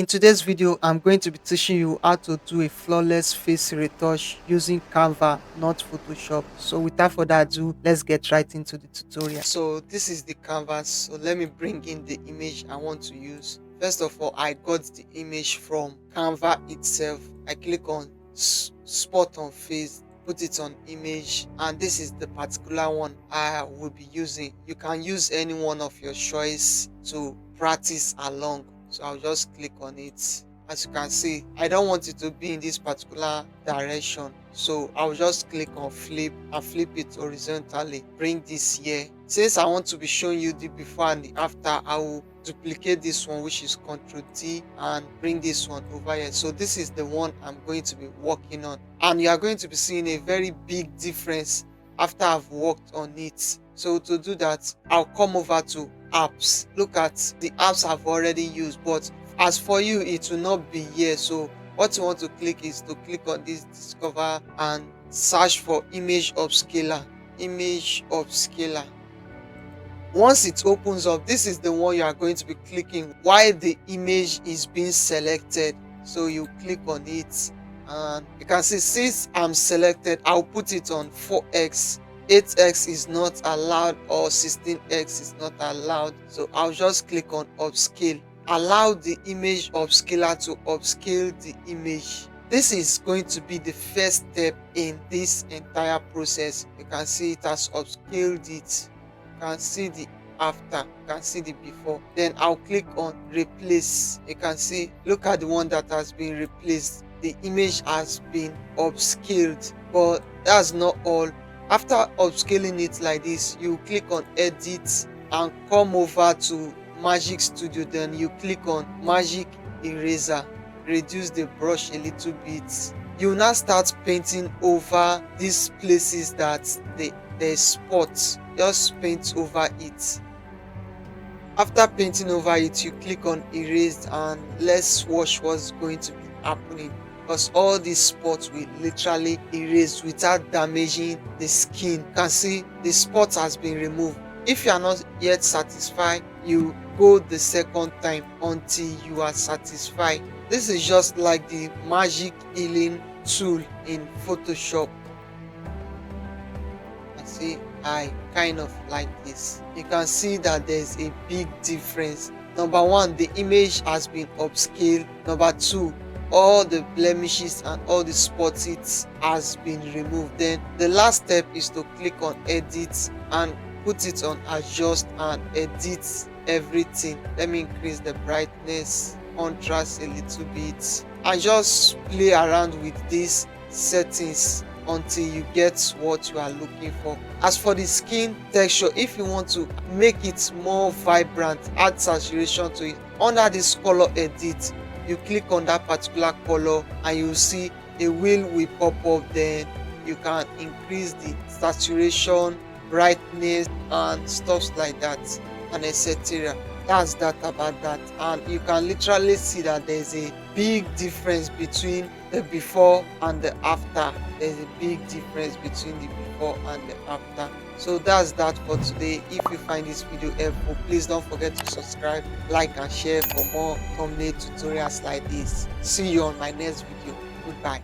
In today's video, I'm going to be teaching you how to do a flawless face retouch using Canva, not Photoshop. So without further ado, let's get right into the tutorial. So this is the canvas. So let me bring in the image I want to use. First of all, I got the image from Canva itself. I click on spot on face, put it on image, and this is the particular one I will be using. You can use any one of your choice to practice along. So I'll just click on it. As you can see, I don't want it to be in this particular direction, so I'll just click on flip and flip it horizontally. Bring this here. Since I want to be showing you the before and the after, I will duplicate this one, which is Ctrl D, and bring this one over here. So this is the one I'm going to be working on, and you are going to be seeing a very big difference after I've worked on it. So to do that, I'll come over to apps. Look at the apps I've already used, but as for you, it will not be here. So what you want to click is to click on this discover and search for image upscaler. Once it opens up, this is the one you are going to be clicking while the image is being selected. So you click on it, and you can see, since I'm selected, I'll put it on 4x. 8x is not allowed, or 16x is not allowed. So I'll just click on upscale. Allow the image upscaler to upscale the image. This is going to be the first step in this entire process. You can see it has upscaled it. You can see the after, you can see the before. Then I'll click on replace. You can see, look at the one that has been replaced. The image has been upscaled, but that's not all. After upscaling it like this, you click on edit and come over to Magic Studio. Then you click on magic eraser, reduce the brush a little bit. You now start painting over these places that there's spots. Just paint over it. After painting over it, you click on erase, and let's watch what's going to be happening, because all these spots will literally erase without damaging the skin. You can see the spot has been removed. If you are not yet satisfied, you go the second time until you are satisfied. This is just like the magic healing tool in Photoshop. See, I kind of like this. You can see that there's a big difference. Number one, the image has been upscaled. Number two, all the blemishes and all the spots it has been removed. Then the last step is to click on edit and put it on adjust and edit everything. Let me increase the brightness, contrast a little bit, and just play around with these settings until you get what you are looking for. As for the skin texture, if you want to make it more vibrant, add saturation to it, under this color edit, you click on that particular color and you see a wheel will pop up. Then you can increase the saturation, brightness, and stuff like that, and etc. That's that about that. And you can literally see that there's a big difference between the before and the after. There's a big difference between the before and the after. So that's that for today. If you find this video helpful, please don't forget to subscribe, like, and share for more thumbnail tutorials like this. See you on my next video. Goodbye.